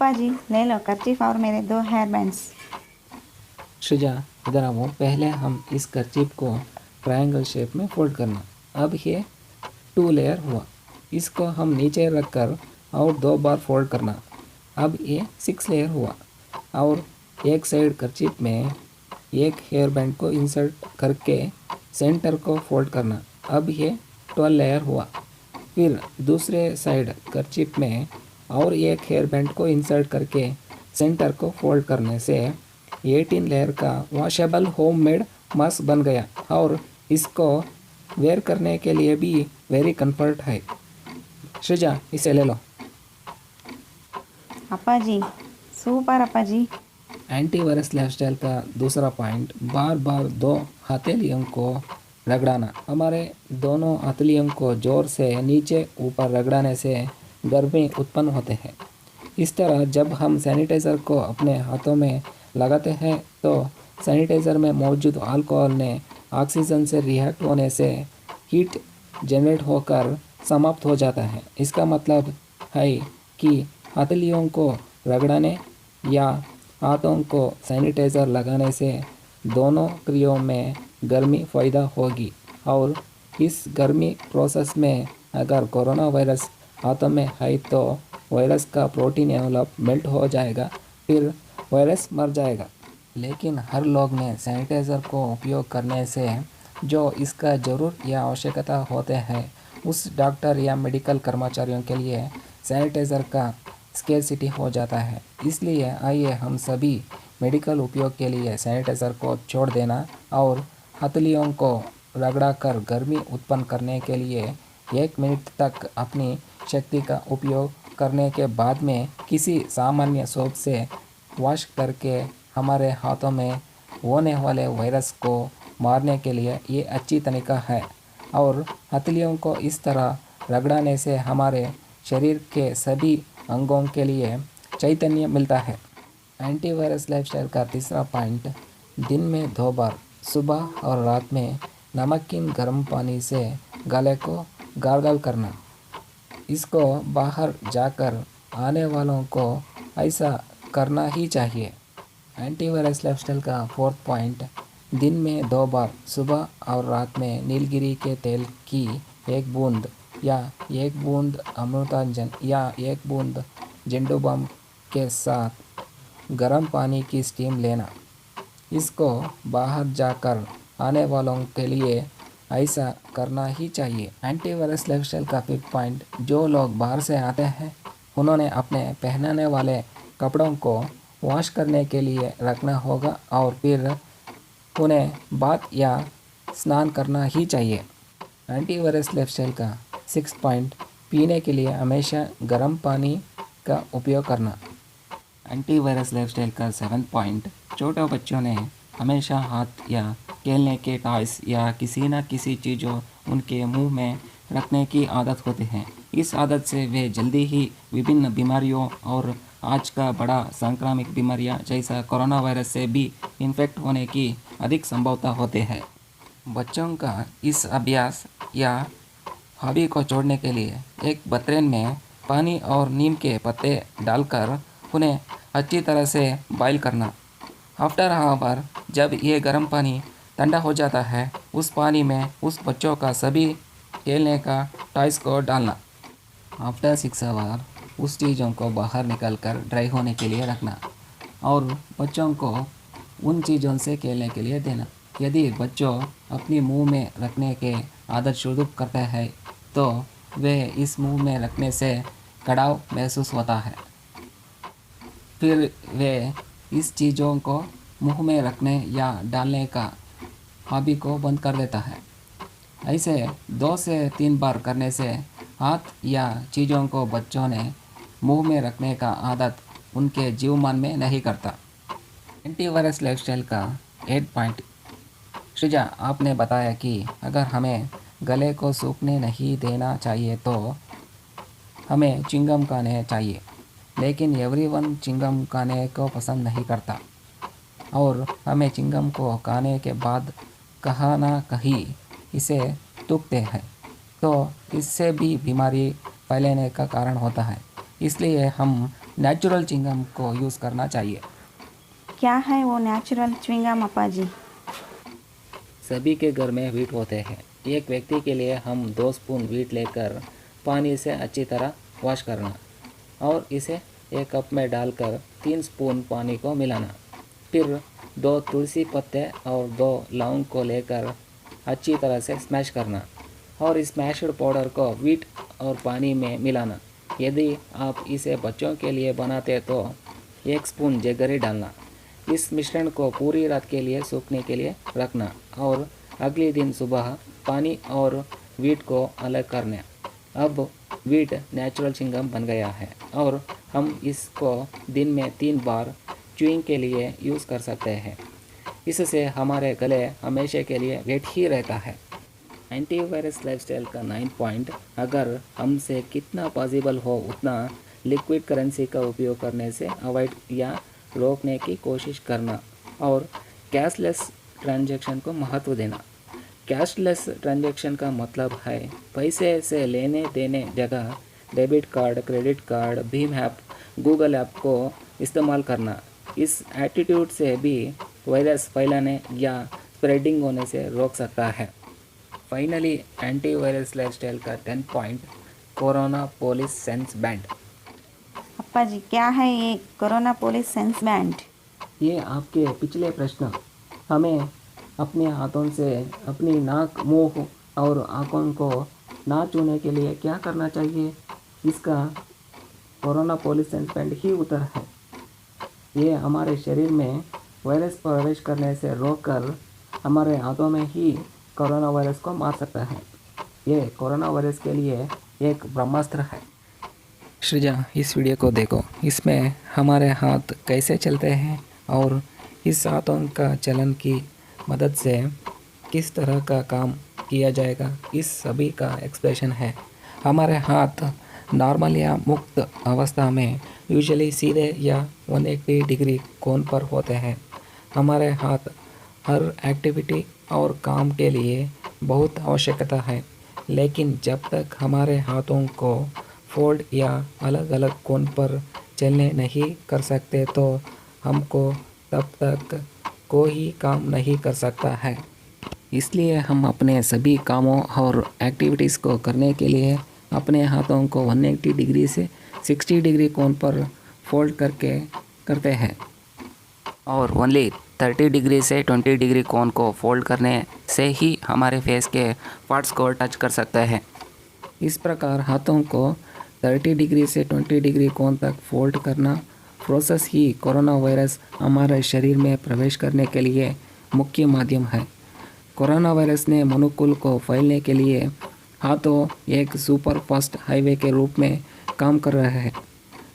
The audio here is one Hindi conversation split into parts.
अप्पा जी ले लो कर्चीफ और मेरे 2 हेयर बैंड्स। शुजा, इधर आओ। पहले हम इस कर्चीफ को ट्रायंगल शेप में फोल्ड करना। अब ये 2 लेयर हुआ। इसको हम नीचे रखकर और 2 बार फोल्ड करना। अब ये 6 लेयर हुआ। और एक साइड कर्चीफ में एक हेयर बैंड को इंसर्ट करके सेंटर को फोल्ड करना। अब ये 12 लेयर हुआ। फिर दूसरे साइड कर्चीफ में और एक हेयर बैंड को इंसर्ट करके सेंटर को फोल्ड करने से 18 लेयर का वॉशेबल होममेड मास्क बन गया और इसको वेयर करने के लिए भी वेरी कंफर्ट है। सृजा, इसे ले लो। Appa ji super Appa ji. Antivirus lifestyle का दूसरा पॉइंट, बार बार 2 हथेलियों को रगड़ाना। हमारे दोनों हथेलियों को जोर से नीचे ऊपर रगड़ाने से गर्मी उत्पन्न होते हैं। इस तरह जब हम सैनिटाइज़र को अपने हाथों में लगाते हैं तो सैनिटाइज़र में मौजूद अल्कोहल ने ऑक्सीजन से रिएक्ट होने से हीट जनरेट होकर समाप्त हो जाता है। इसका मतलब है कि हथेलियों को रगड़ाने या हाथों को सैनिटाइज़र लगाने से दोनों क्रियाओं में गर्मी पैदा होगी और इस गर्मी प्रोसेस में अगर कोरोना वायरस हाथों में है तो वायरस का प्रोटीन एनवलप मेल्ट हो जाएगा, फिर वायरस मर जाएगा। लेकिन हर लोग ने सैनिटाइज़र को उपयोग करने से जो इसका ज़रूरत या आवश्यकता होते हैं उस डॉक्टर या मेडिकल कर्मचारियों के लिए सैनिटाइज़र का स्केर्सिटी हो जाता है। इसलिए आइए हम सभी मेडिकल उपयोग के लिए सैनिटाइज़र को छोड़ देना और हथेलियों को रगड़ा कर गर्मी उत्पन्न करने के लिए 1 मिनट तक अपनी शक्ति का उपयोग करने के बाद में किसी सामान्य सोप से वॉश करके हमारे हाथों में होने वाले वायरस को मारने के लिए ये अच्छी तरीका है। और हथेलियों को इस तरह रगड़ाने से हमारे शरीर के सभी अंगों के लिए चैतन्य मिलता है। एंटीवायरस लाइफस्टाइल का तीसरा पॉइंट, दिन में 2 बार सुबह और रात में नमकीन गर्म पानी से गले को गार्गल करना। इसको बाहर जाकर आने वालों को ऐसा करना ही चाहिए। एंटीवायरस लाइफस्टाइल का फोर्थ पॉइंट, दिन में 2 बार सुबह और रात में नीलगिरी के तेल की 1 बूंद या 1 बूंद अमृतांजन या 1 बूंद झंडू बाम के साथ गर्म पानी की स्टीम लेना। इसको बाहर जाकर आने वालों के लिए ऐसा करना ही चाहिए। एंटीवायरस लाइफस्टाइल का 5th पॉइंट, जो लोग बाहर से आते हैं उन्होंने अपने पहनने वाले कपड़ों को वॉश करने के लिए रखना होगा और फिर उन्हें बाथ या स्नान करना ही चाहिए। एंटीवायरस लाइफस्टाइल का 6th पॉइंट, पीने के लिए हमेशा गर्म पानी का उपयोग करना। एंटीवायरस लाइफस्टाइल का 7th पॉइंट, छोटे बच्चों ने हमेशा हाथ या खेलने के टॉयस या किसी न किसी चीज़ों उनके मुंह में रखने की आदत होती है। इस आदत से वे जल्दी ही विभिन्न बीमारियों और आज का बड़ा संक्रामक बीमारियां जैसा कोरोना वायरस से भी इन्फेक्ट होने की अधिक संभावना होती है। बच्चों का इस अभ्यास या हॉबी को छोड़ने के लिए एक बर्तन में पानी और नीम के पत्ते डालकर उन्हें अच्छी तरह से बॉईल करना। आफ्टर हावर जब ये गर्म पानी ठंडा हो जाता है उस पानी में उस बच्चों का सभी खेलने का टॉयस को डालना। आफ्टर 6 आवर उस चीज़ों को बाहर निकाल कर ड्राई होने के लिए रखना और बच्चों को उन चीज़ों से खेलने के लिए देना। यदि बच्चों अपने मुंह में रखने के आदत शुरू करते हैं तो वे इस मुंह में रखने से कड़ाव महसूस होता है, फिर वे इस चीज़ों को मुंह में रखने या डालने का हॉबी को बंद कर देता है। ऐसे 2 से 3 बार करने से हाथ या चीज़ों को बच्चों ने मुंह में रखने का आदत उनके जीवमान में नहीं करता। एंटीवायरस लाइफस्टाइल का 8 पॉइंट, सृजा, आपने बताया कि अगर हमें गले को सूखने नहीं देना चाहिए तो हमें चिंगम खाने चाहिए, लेकिन एवरीवन चिंगम खाने को पसंद नहीं करता और हमें चिंगम को खाने के बाद कहाँ ना कहीं इसे थूकते हैं तो इससे भी बीमारी फैलने का कारण होता है। इसलिए हम नेचुरल चिंगम को यूज़ करना चाहिए। क्या है वो नेचुरल च्युइंगम अप्पा जी? सभी के घर में व्हीट होते हैं। एक व्यक्ति के लिए हम 2 स्पून व्हीट लेकर पानी से अच्छी तरह वॉश करना और इसे एक कप में डालकर 3 स्पून पानी को मिलाना। फिर 2 तुलसी पत्ते और 2 लौंग को लेकर अच्छी तरह से स्मैश करना और इस स्मैश्ड पाउडर को व्हीट और पानी में मिलाना। यदि आप इसे बच्चों के लिए बनाते तो 1 स्पून जगरी डालना। इस मिश्रण को पूरी रात के लिए सूखने के लिए रखना और अगले दिन सुबह पानी और व्हीट को अलग करना। अब व्हीट नेचुरल चिंगम बन गया है और हम इसको दिन में 3 बार च्यूइंग के लिए यूज़ कर सकते हैं। इससे हमारे गले हमेशा के लिए वेट ही रहता है। एंटीवायरस लाइफस्टाइल का 9 पॉइंट, अगर हमसे कितना पॉसिबल हो उतना लिक्विड करेंसी का उपयोग करने से अवॉइड या रोकने की कोशिश करना और कैशलेस ट्रांजैक्शन को महत्व देना। कैशलेस ट्रांजैक्शन का मतलब है पैसे से लेने देने जगह debit card, credit card, Bhim app, Google app को इस्तेमाल करना। इस एटीट्यूड से भी वायरस फैलाने या स्प्रेडिंग होने से रोक सकता है। फाइनली एंटीवायरस लाइफस्टाइल का 10 point, corona police sense band. Appa ji, क्या है ये कोरोना पुलिस सेंस बैंड? ये आपके पिछले प्रश्न, हमें अपने हाथों से अपनी नाक, मुंह और आँखों को ना छूने के लिए क्या करना चाहिए, इसका कोरोना पुलिस सेंस बैंड ही उत्तर है। ये हमारे शरीर में वायरस प्रवेश करने से रोककर हमारे हाथों में ही कोरोना वायरस को मार सकता है। ये कोरोना वायरस के लिए एक ब्रह्मास्त्र है। सृजा, इस वीडियो को देखो, इसमें हमारे हाथ कैसे चलते हैं और इस हाथों का चलन की मदद से किस तरह का काम किया जाएगा, इस सभी का एक्सप्रेशन है। हमारे हाथ नॉर्मल या मुक्त अवस्था में यूजुअली सीधे या 180 डिग्री कोण पर होते हैं। हमारे हाथ हर एक्टिविटी और काम के लिए बहुत आवश्यकता है, लेकिन जब तक हमारे हाथों को फोल्ड या अलग अलग कोण पर चलने नहीं कर सकते तो हमको तब तक कोई काम नहीं कर सकता है। इसलिए हम अपने सभी कामों और एक्टिविटीज़ को करने के लिए अपने हाथों को 180 डिग्री से 60 डिग्री कोण पर फोल्ड करके करते हैं और ओनली 30 डिग्री से 20 डिग्री कोण को फोल्ड करने से ही हमारे फेस के पार्ट्स को टच कर सकते हैं। इस प्रकार हाथों को 30 डिग्री से 20 डिग्री कोण तक फोल्ड करना प्रोसेस ही कोरोना वायरस हमारे शरीर में प्रवेश करने के लिए मुख्य माध्यम है। कोरोना वायरस ने मनुकुल को फैलने के लिए हाथों एक सुपर फास्ट हाईवे के रूप में काम कर रहे हैं।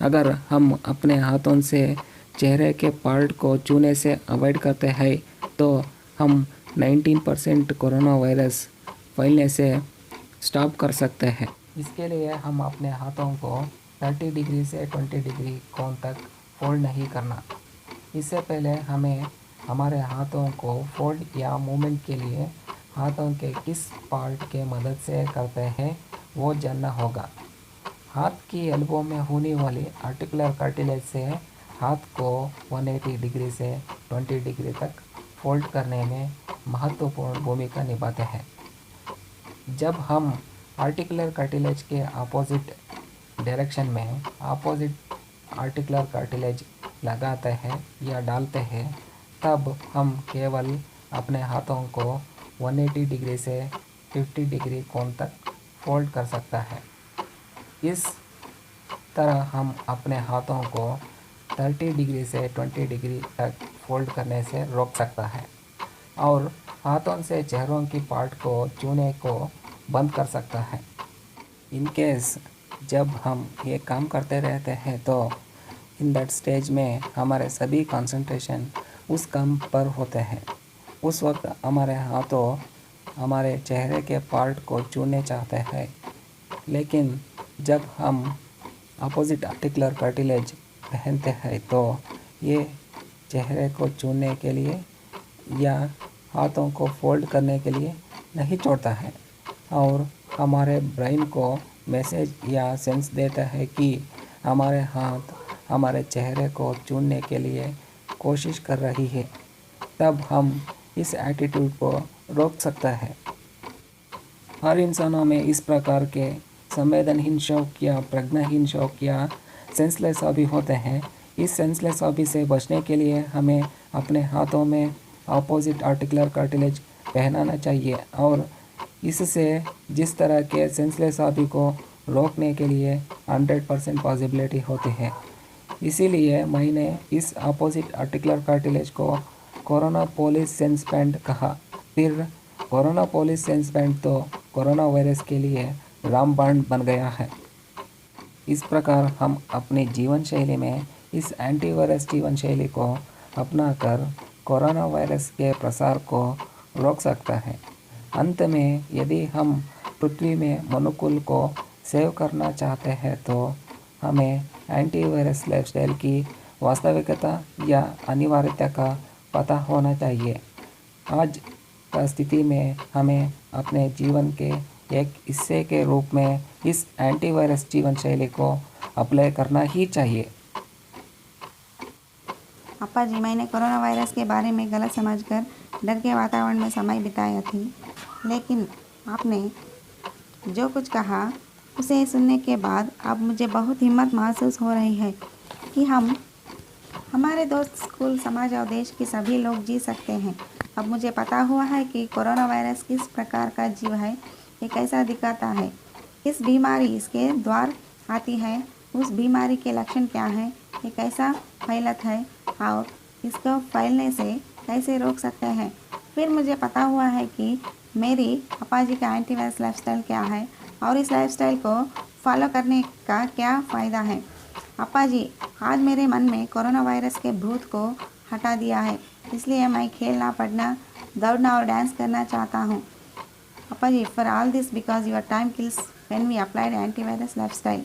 अगर हम अपने हाथों से चेहरे के पार्ट को छूने से अवॉइड करते हैं तो हम 19% कोरोना वायरस फैलने से स्टॉप कर सकते हैं। इसके लिए हम अपने हाथों को 30 डिग्री से 20 डिग्री कोण तक फोल्ड नहीं करना। इससे पहले हमें हमारे हाथों को फोल्ड या मूवमेंट के लिए हाथों के किस पार्ट के मदद से करते हैं वो जानना होगा। हाथ की एल्बो में होने वाली आर्टिकुलर कार्टिलेज से हाथ को 180 डिग्री से 20 डिग्री तक फोल्ड करने में महत्वपूर्ण भूमिका निभाते हैं। जब हम आर्टिकुलर कार्टिलेज के अपोजिट डायरेक्शन में अपोजिट आर्टिकुलर कार्टिलेज लगाते हैं या डालते हैं, तब हम केवल अपने हाथों को 180 डिग्री से 50 डिग्री कोण तक फोल्ड कर सकता है। इस तरह हम अपने हाथों को 30 डिग्री से 20 डिग्री तक फोल्ड करने से रोक सकता है और हाथों से चेहरों की पार्ट को छूने को बंद कर सकता है। इन केस जब हम ये काम करते रहते हैं तो इन दैट स्टेज में हमारे सभी कंसंट्रेशन उस काम पर होते हैं। उस वक्त हमारे हाथों हमारे चेहरे के पार्ट को छूने चाहते हैं, लेकिन जब हम अपोजिट आर्टिकुलर कार्टिलेज पहनते हैं तो ये चेहरे को छूने के लिए या हाथों को फोल्ड करने के लिए नहीं छोड़ता है और हमारे ब्रेन को मैसेज या सेंस देता है कि हमारे हाथ हमारे चेहरे को चूमने के लिए कोशिश कर रही है, तब हम इस एटीट्यूड को रोक सकता है। हर इंसानों में इस प्रकार के संवेदनहीन शौक या प्रज्ञाहीन शौक या सेंसलेस हॉबी होते हैं। इस सेंसलेस हॉबी से बचने के लिए हमें अपने हाथों में अपोजिट आर्टिकुलर कार्टिलेज पहनाना चाहिए और इससे जिस तरह के सेंसलेस हॉबी को रोकने के लिए 100% पॉसिबिलिटी होती है। इसीलिए मैंने इस अपोजिट आर्टिकुलर कार्टिलेज को कोरोना पोलिस सेंस बैंड कहा। फिर कोरोना पोलिस सेंस बैंड तो कोरोना वायरस के लिए रामबाण बन गया है। इस प्रकार हम अपनी जीवन शैली में इस एंटीवायरस जीवन शैली को अपनाकर कोरोना वायरस के प्रसार को रोक सकता है। अंत में यदि हम पृथ्वी में मनुकुल को सेव करना चाहते हैं तो हमें एंटीवायरस लाइफस्टाइल की वास्तविकता या अनिवार्यता का पता होना चाहिए। आज का स्थिति में हमें अपने जीवन के एक हिस्से के रूप में इस एंटीवायरस जीवन शैली को अप्लाई करना ही चाहिए। अप्पा जी, मैंने कोरोना वायरस के बारे में गलत समझकर डर के वातावरण में समय बिताया थी, लेकिन आपने जो कुछ कहा उसे सुनने के बाद अब मुझे बहुत हिम्मत महसूस हो रही है कि हमारे दोस्त, स्कूल, समाज और देश के सभी लोग जी सकते हैं। अब मुझे पता हुआ है कि कोरोना वायरस किस प्रकार का जीव है, ये कैसा दिखाता है, किस बीमारी इसके द्वार आती है, उस बीमारी के लक्षण क्या हैं, ये कैसा फैलता है और इसको फैलने से कैसे रोक सकते हैं। फिर मुझे पता हुआ है कि मेरी अप्पा जी का एंटीवायरस लाइफस्टाइल क्या है और इस लाइफस्टाइल को फॉलो करने का क्या फ़ायदा है। अप्पा जी, आज मेरे मन में कोरोना वायरस के भूत को हटा दिया है, इसलिए मैं खेलना, पढ़ना, दौड़ना और डांस करना चाहता हूँ। Appa ji, for all this because your time kills when we applied antivirus lifestyle.